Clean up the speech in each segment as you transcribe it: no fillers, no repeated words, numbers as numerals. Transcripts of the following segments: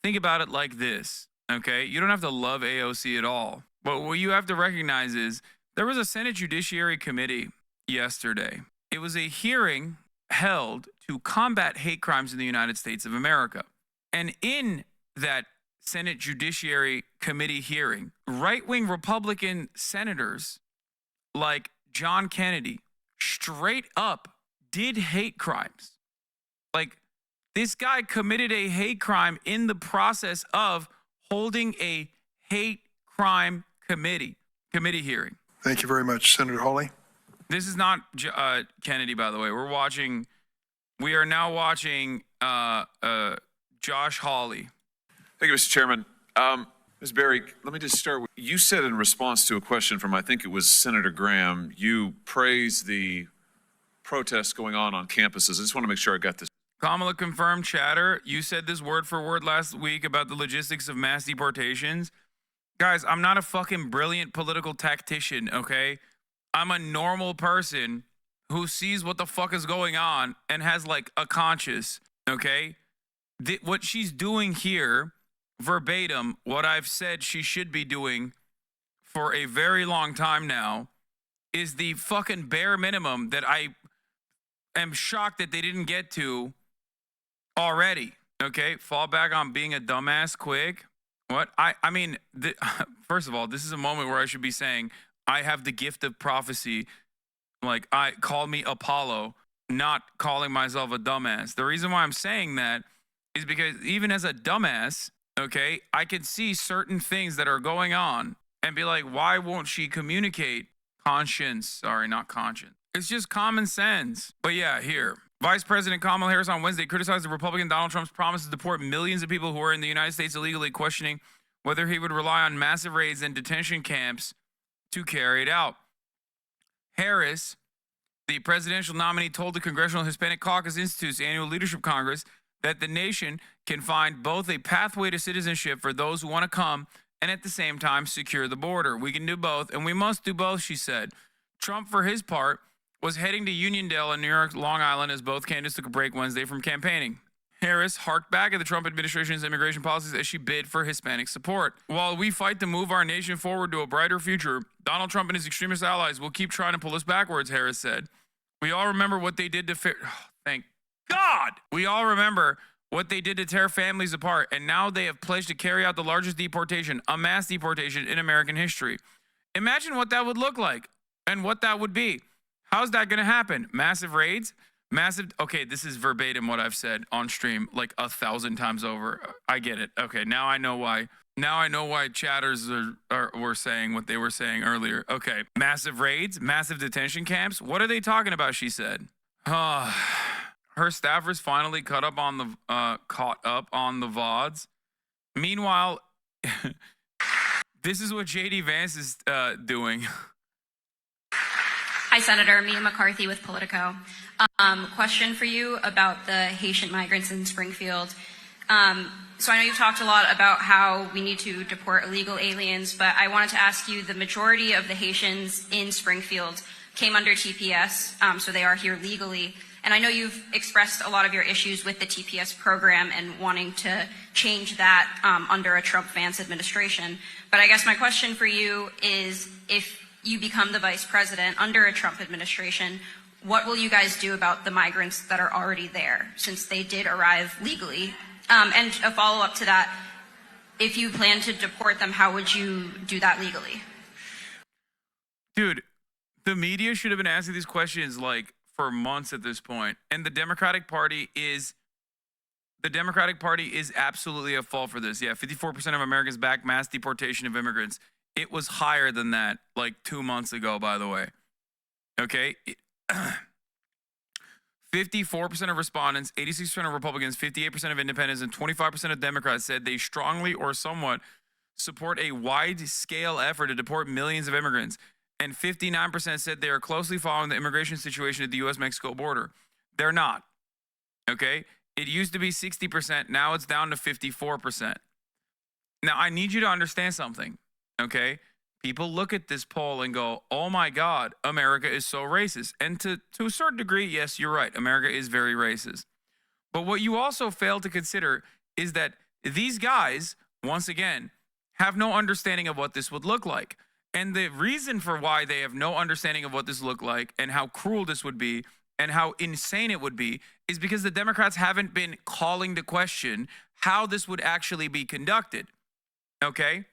think about it like this, okay? You don't have to love AOC at all. But what you have to recognize is there was a Senate Judiciary Committee yesterday. It was a hearing held to combat hate crimes in the United States of America. And in that Senate Judiciary Committee hearing, right-wing Republican senators like John Kennedy straight up did hate crimes. Like, this guy committed a hate crime in the process of holding a hate crime committee hearing. Thank you very much, Senator Hawley. This is not Kennedy, by the way. We are now watching Josh Hawley. Thank you, Mr. Chairman. Ms. Berry, let me just start with, you said in response to a question from, I think it was Senator Graham, you praised the protests going on campuses. I just want to make sure I got this. Kamala confirmed chatter. You said this word for word last week about the logistics of mass deportations. Guys, I'm not a fucking brilliant political tactician, okay? I'm a normal person who sees what the fuck is going on and has like a conscience, okay? What she's doing here, verbatim, what I've said she should be doing for a very long time now, is the fucking bare minimum that I am shocked that they didn't get to already, okay? Fall back on being a dumbass quick. What? I mean, first of all, this is a moment where I should be saying, I have the gift of prophecy. Like, call me Apollo, not calling myself a dumbass. The reason why I'm saying that is because even as a dumbass, okay, I can see certain things that are going on and be like, why won't she communicate? Conscience. Sorry, not conscience. It's just common sense. But yeah, here. Vice President Kamala Harris on Wednesday criticized the Republican Donald Trump's promise to deport millions of people who are in the United States illegally, questioning whether he would rely on massive raids and detention camps to carry it out. Harris, the presidential nominee, told the Congressional Hispanic Caucus Institute's annual leadership congress that the nation can find both a pathway to citizenship for those who want to come and at the same time secure the border. We can do both, and we must do both, she said. Trump, for his part, was heading to Uniondale in New York, Long Island, as both candidates took a break Wednesday from campaigning. Harris harked back at the Trump administration's immigration policies as she bid for Hispanic support. While we fight to move our nation forward to a brighter future, Donald Trump and his extremist allies will keep trying to pull us backwards, Harris said. We all remember what they did to thank God. We all remember what they did to tear families apart, and now they have pledged to carry out the largest deportation, a mass deportation in American history. Imagine what that would look like and what that would be. How's that going to happen? Massive raids? Okay, this is verbatim what I've said on stream like 1,000 times over. I get it. Okay, now I know why. Now I know why chatters were saying what they were saying earlier. Okay, massive raids, massive detention camps. What are they talking about, she said. Her staffers finally caught up on the VODs. Meanwhile, this is what JD Vance is doing. Hi, Senator. Mia McCarthy with Politico. Question for you about the Haitian migrants in Springfield. So I know you've talked a lot about how we need to deport illegal aliens, but I wanted to ask you, the majority of the Haitians in Springfield came under TPS, so they are here legally. And I know you've expressed a lot of your issues with the TPS program and wanting to change that under a Trump-Vance administration. But I guess my question for you is, if you become the vice president under a Trump administration, what will you guys do about the migrants that are already there, since they did arrive legally? And a follow-up to that, if you plan to deport them, how would you do that legally? Dude, the media should have been asking these questions like for months at this point. And the Democratic Party is absolutely at fault for this. Yeah, 54% of Americans back mass deportation of immigrants. It was higher than that like 2 months ago, by the way. Okay? 54% of respondents, 86% of Republicans, 58% of independents, and 25% of Democrats said they strongly or somewhat support a wide-scale effort to deport millions of immigrants. And 59% said they are closely following the immigration situation at the U.S.-Mexico border. They're not. Okay? It used to be 60%. Now it's down to 54%. Now, I need you to understand something. Okay? People look at this poll and go, oh my God, America is so racist. And to a certain degree, yes, you're right. America is very racist. But what you also fail to consider is that these guys, once again, have no understanding of what this would look like. And the reason for why they have no understanding of what this looked like and how cruel this would be and how insane it would be is because the Democrats haven't been calling to question how this would actually be conducted. Okay?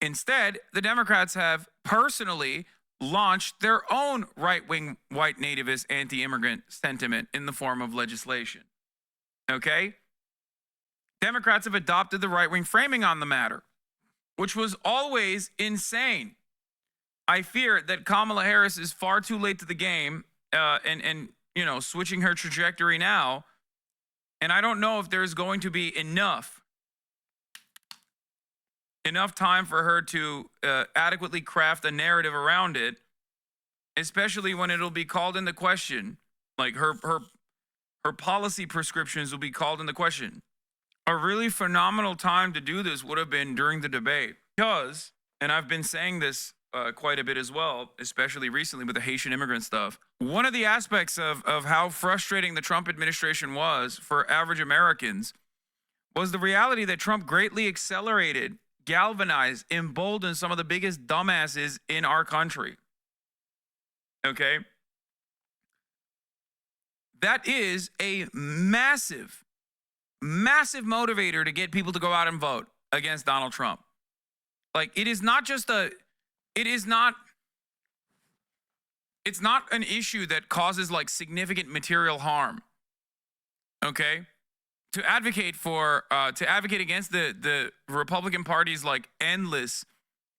Instead, the Democrats have personally launched their own right-wing white nativist anti-immigrant sentiment in the form of legislation. Okay? Democrats have adopted the right-wing framing on the matter, which was always insane. I fear that Kamala Harris is far too late to the game and you know, switching her trajectory now. And I don't know if there's going to be enough time for her to adequately craft a narrative around it, especially when it'll be called into question. Like her policy prescriptions will be called into question. A really phenomenal time to do this would have been during the debate because, and I've been saying this quite a bit as well, especially recently with the Haitian immigrant stuff. One of the aspects of how frustrating the Trump administration was for average Americans was the reality that Trump greatly accelerated, galvanized, emboldened some of the biggest dumbasses in our country. Okay? That is a massive motivator to get people to go out and vote against Donald Trump. Like, it's not an issue that causes like significant material harm. Okay? To advocate against the Republican Party's like endless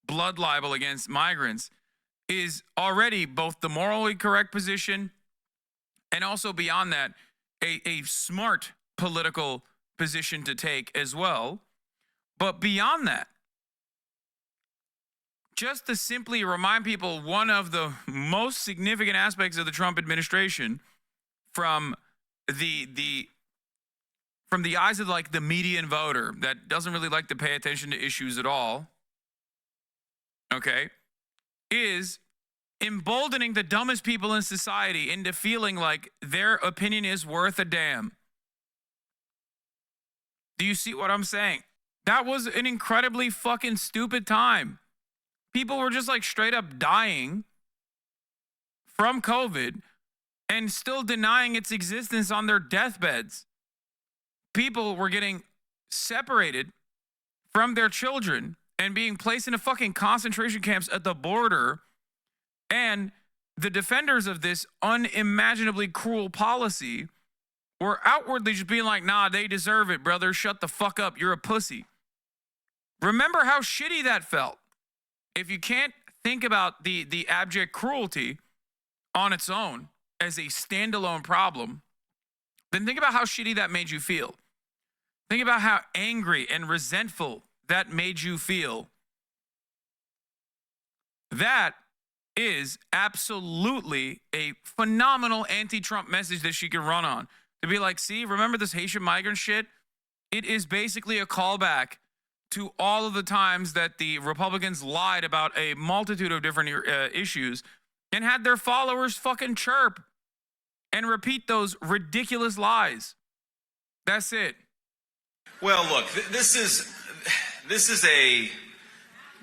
blood libel against migrants is already both the morally correct position and also beyond that, a smart political position to take as well. But beyond that, just to simply remind people one of the most significant aspects of the Trump administration from the eyes of like the median voter that doesn't really like to pay attention to issues at all, okay, is emboldening the dumbest people in society into feeling like their opinion is worth a damn. Do you see what I'm saying? That was an incredibly fucking stupid time. People were just like straight up dying from COVID and still denying its existence on their deathbeds. People were getting separated from their children and being placed into fucking concentration camps at the border. And the defenders of this unimaginably cruel policy were outwardly just being like, nah, they deserve it, brother. Shut the fuck up. You're a pussy. Remember how shitty that felt. If you can't think about the abject cruelty on its own as a standalone problem, then think about how shitty that made you feel. Think about how angry and resentful that made you feel. That is absolutely a phenomenal anti-Trump message that she can run on. To be like, see, remember this Haitian migrant shit? It is basically a callback to all of the times that the Republicans lied about a multitude of different issues and had their followers fucking chirp and repeat those ridiculous lies. That's it. Well, look, this is a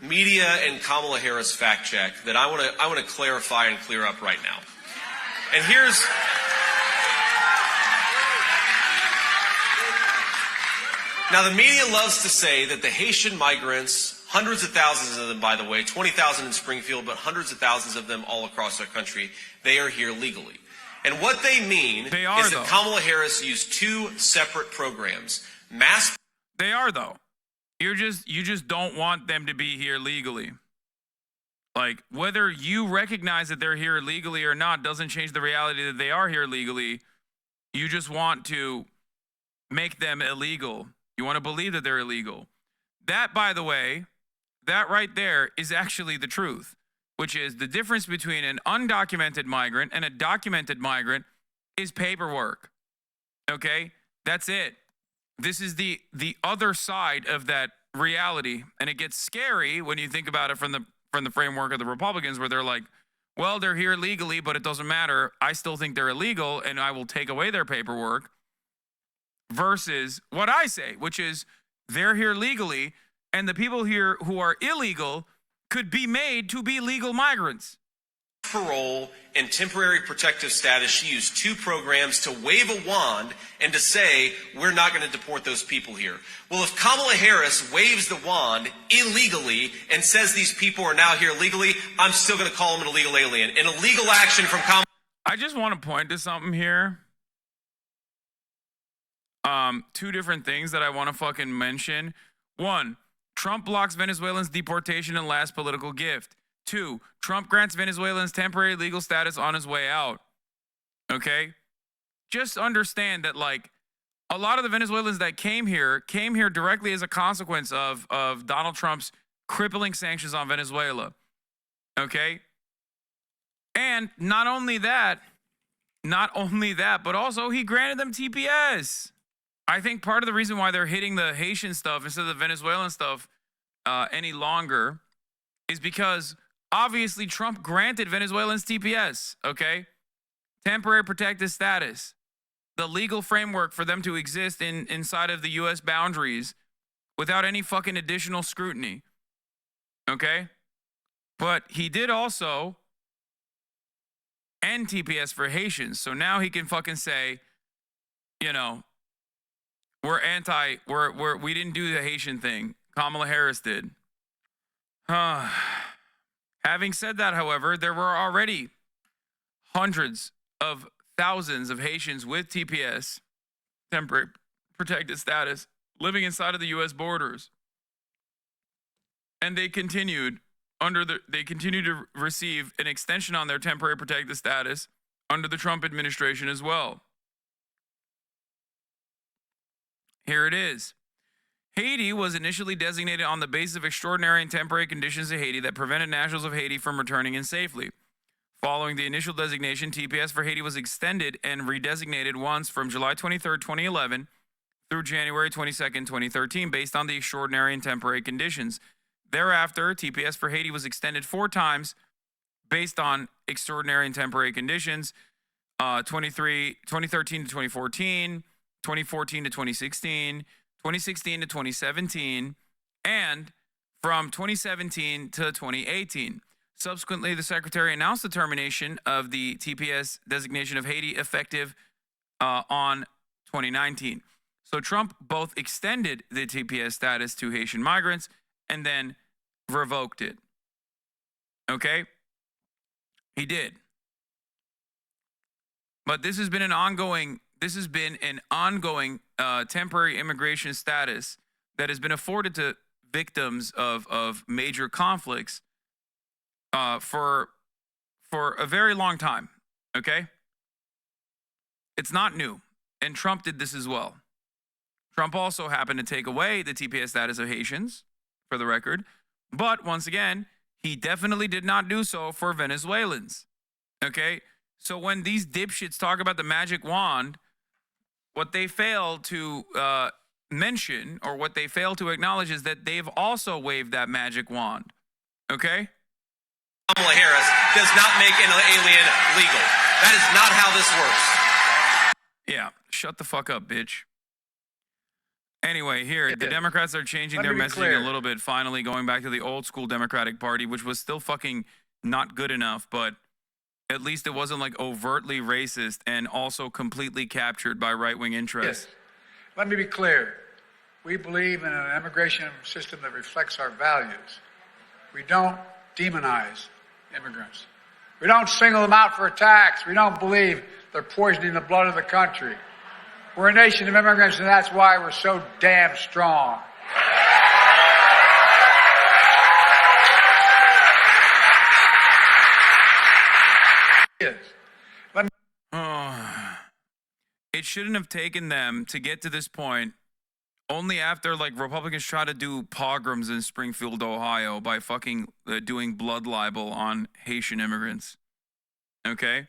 media and Kamala Harris fact check that I want to clarify and clear up right now. And here's now, the media loves to say that the Haitian migrants, hundreds of thousands of them, by the way, 20,000 in Springfield, but hundreds of thousands of them all across our country, they are here legally. And what they mean is that Kamala Harris used two separate programs. They are, though. You just don't want them to be here legally. Like, whether you recognize that they're here legally or not doesn't change the reality that they are here legally. You just want to make them illegal. You want to believe that they're illegal. That, by the way, that right there is actually the truth, which is the difference between an undocumented migrant and a documented migrant is paperwork. Okay? That's it. This is the other side of that reality, and it gets scary when you think about it from the framework of the Republicans, where they're like, well, they're here legally, but it doesn't matter. I still think they're illegal, and I will take away their paperwork. versus what I say, which is they're here legally, and the people here who are illegal could be made to be legal migrants. Parole and temporary protective status, she used two programs to wave a wand and to say, we're not going to deport those people here. Well, if Kamala Harris waves the wand illegally and says these people are now here legally, I'm still going to call them an illegal alien. An illegal action from Kamala. I just want to point to something here. Two different things that I want to fucking mention. One, Trump blocks Venezuelans' deportation and last political gift. 2, Trump grants Venezuelans temporary legal status on his way out. Okay? Just understand that, like, a lot of the Venezuelans that came here directly as a consequence of Donald Trump's crippling sanctions on Venezuela. Okay? And not only that, but also he granted them TPS. I think part of the reason why they're hitting the Haitian stuff instead of the Venezuelan stuff any longer is because obviously Trump granted Venezuelans TPS, okay? Temporary protected status, the legal framework for them to exist inside of the U.S. boundaries without any fucking additional scrutiny, okay? But he did also end TPS for Haitians, so now he can fucking say, you know, we didn't do the Haitian thing. Kamala Harris did. Having said that, however, there were already hundreds of thousands of Haitians with TPS, temporary protected status, living inside of the U.S. borders. And they continued to receive an extension on their temporary protected status under the Trump administration as well. Here it is. Haiti was initially designated on the basis of extraordinary and temporary conditions in Haiti that prevented nationals of Haiti from returning in safely. Following the initial designation, TPS for Haiti was extended and redesignated once from July 23, 2011 through January 22, 2013, based on the extraordinary and temporary conditions. Thereafter, TPS for Haiti was extended 4 times based on extraordinary and temporary conditions, 2013 to 2014, 2014 to 2016, 2016 to 2017, and from 2017 to 2018. Subsequently, the Secretary announced the termination of the TPS designation of Haiti effective on 2019. So Trump both extended the TPS status to Haitian migrants and then revoked it. Okay? He did. But this has been an ongoing temporary immigration status that has been afforded to victims of major conflicts for a very long time, okay? It's not new, and Trump did this as well. Trump also happened to take away the TPS status of Haitians, for the record, but once again, he definitely did not do so for Venezuelans, okay? So when these dipshits talk about the magic wand, what they fail to mention or what they fail to acknowledge is that they've also waved that magic wand, okay? Kamala Harris does not make an alien legal. That is not how this works. Yeah, shut the fuck up, bitch. Anyway, here, the Democrats are changing their messaging a little bit, finally going back to the old school Democratic Party, which was still fucking not good enough, but at least it wasn't like overtly racist and also completely captured by right-wing interests. Yes. Let me be clear. We believe in an immigration system that reflects our values. We don't demonize immigrants. We don't single them out for attacks. We don't believe they're poisoning the blood of the country. We're a nation of immigrants, and that's why we're so damn strong. It shouldn't have taken them to get to this point only after like Republicans try to do pogroms in Springfield, Ohio by fucking doing blood libel on Haitian immigrants. Okay?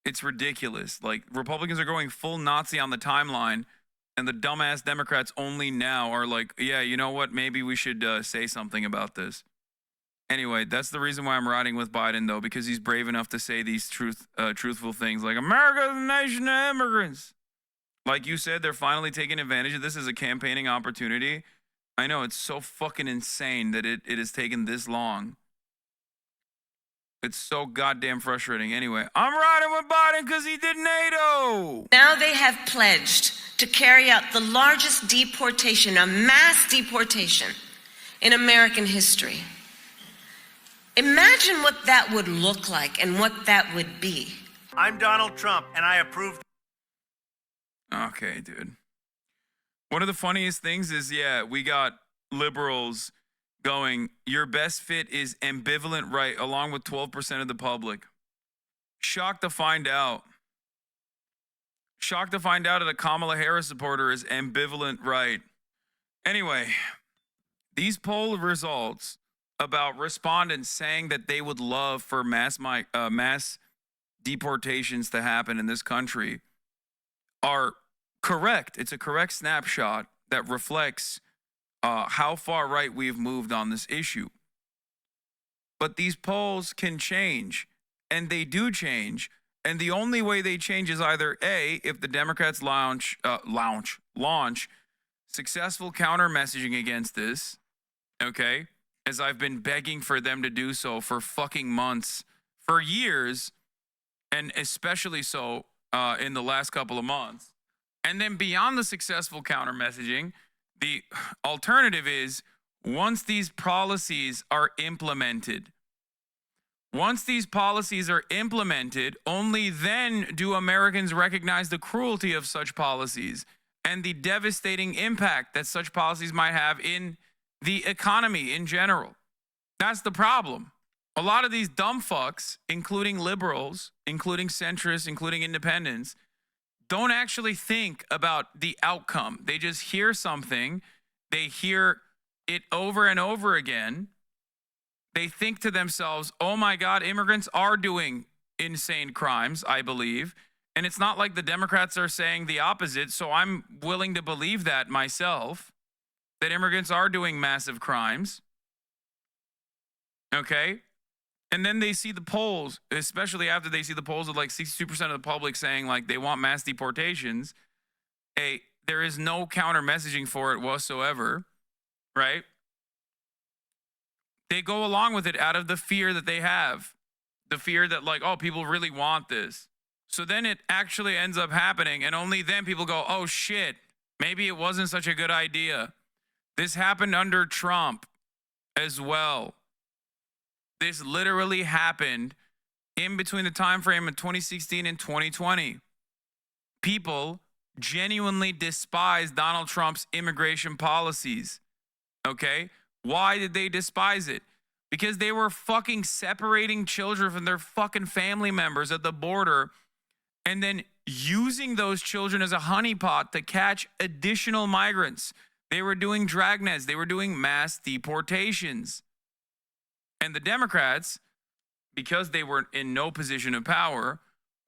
It's ridiculous. Like, Republicans are going full Nazi on the timeline, and the dumbass Democrats only now are like, yeah, you know what? Maybe we should say something about this. Anyway, that's the reason why I'm riding with Biden, though, because he's brave enough to say these truthful things like, America is a nation of immigrants. Like you said, they're finally taking advantage of this as a campaigning opportunity. I know, it's so fucking insane that it has taken this long. It's so goddamn frustrating. Anyway, I'm riding with Biden because he did NATO. Now they have pledged to carry out the largest deportation, a mass deportation in American history. Imagine what that would look like and what that would be. I'm Donald Trump, and I approve. Okay, dude. One of the funniest things is, yeah, we got liberals going, your best fit is ambivalent right, along with 12% of the public. Shocked to find out. Shocked to find out that a Kamala Harris supporter is ambivalent right. Anyway, these poll results about respondents saying that they would love for mass deportations to happen in this country are correct. It's a correct snapshot that reflects how far right we've moved on this issue. But these polls can change, and they do change. And the only way they change is either A, if the Democrats launch successful counter messaging against this, okay, as I've been begging for them to do so for fucking months, for years, and especially so in the last couple of months. And then beyond the successful counter messaging, the alternative is once these policies are implemented, only then do Americans recognize the cruelty of such policies and the devastating impact that such policies might have in the economy in general. That's the problem. A lot of these dumb fucks, including liberals, including centrists, including independents, don't actually think about the outcome. They just hear something. They hear it over and over again. They think to themselves, oh my God, immigrants are doing insane crimes, I believe. And it's not like the Democrats are saying the opposite, so I'm willing to believe that myself, that immigrants are doing massive crimes. Okay? And then they see the polls, especially after they see the polls of like 62% of the public saying like they want mass deportations. There is no counter messaging for it whatsoever, right? They go along with it out of the fear that they have. The fear that like, oh, people really want this. So then it actually ends up happening, and only then people go, oh shit, maybe it wasn't such a good idea. This happened under Trump as well. This literally happened in between the time frame of 2016 and 2020. People genuinely despise Donald Trump's immigration policies. Okay? Why did they despise it? Because they were fucking separating children from their fucking family members at the border and then using those children as a honeypot to catch additional migrants. They were doing dragnets. They were doing mass deportations. And the Democrats, because they were in no position of power,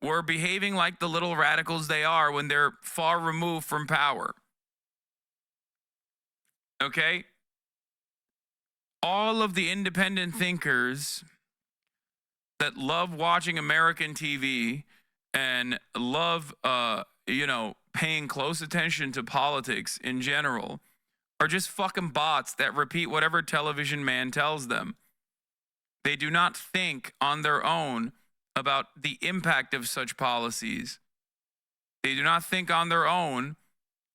were behaving like the little radicals they are when they're far removed from power. Okay? All of the independent thinkers that love watching American TV and love, paying close attention to politics in general are just fucking bots that repeat whatever television man tells them. They do not think on their own about the impact of such policies. They do not think on their own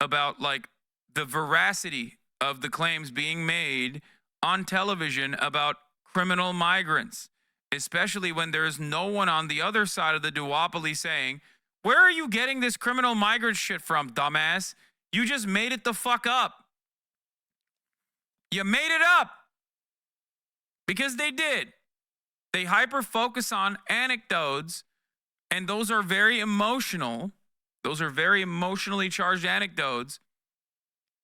about like the veracity of the claims being made on television about criminal migrants, especially when there is no one on the other side of the duopoly saying, where are you getting this criminal migrant shit from, dumbass? You just made it the fuck up. You made it up. Because they did. They hyper-focus on anecdotes, and those are very emotional. Those are very emotionally charged anecdotes.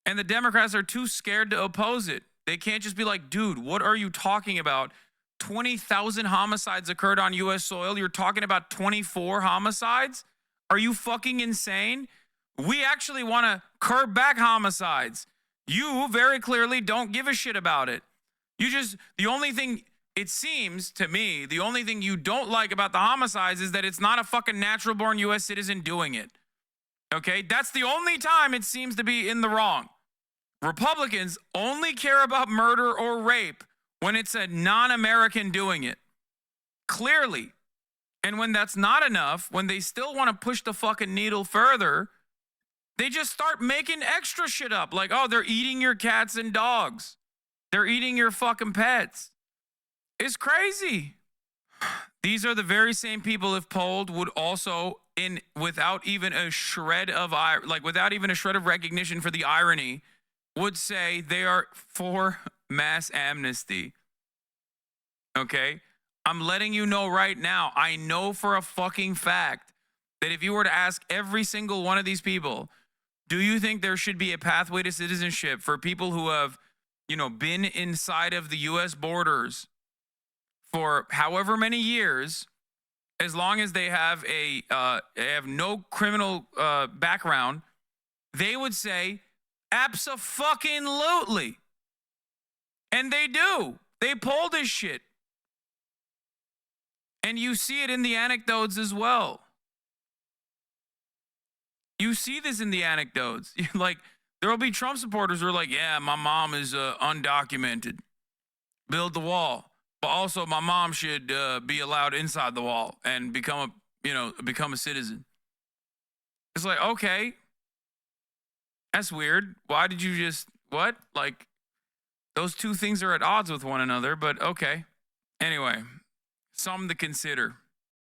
And the Democrats are too scared to oppose it. They can't just be like, dude, what are you talking about? 20,000 homicides occurred on U.S. soil. You're talking about 24 homicides? Are you fucking insane? We actually want to curb back homicides. You very clearly don't give a shit about it. The only thing, it seems to me, the only thing you don't like about the homicides is that it's not a fucking natural born U.S. citizen doing it. Okay, that's the only time it seems to be in the wrong. Republicans only care about murder or rape when it's a non-American doing it. Clearly. And when that's not enough, when they still want to push the fucking needle further, they just start making extra shit up. Like, oh, they're eating your cats and dogs. They're eating your fucking pets. It's crazy. These are the very same people, if polled, would also, without even a shred of recognition for the irony, would say they are for mass amnesty. Okay? I'm letting you know right now, I know for a fucking fact that if you were to ask every single one of these people, do you think there should be a pathway to citizenship for people who have, been inside of the U.S. borders for however many years, as long as they have no criminal background, they would say abso-fucking-lutely. And they do. They poll this shit. And you see it in the anecdotes as well. You see this in the anecdotes. Like, there will be Trump supporters who are like, yeah, my mom is undocumented. Build the wall. But also, my mom should be allowed inside the wall and become a citizen. It's like, okay, that's weird. Why did you just, what? Like, those two things are at odds with one another, but okay. Anyway, something to consider.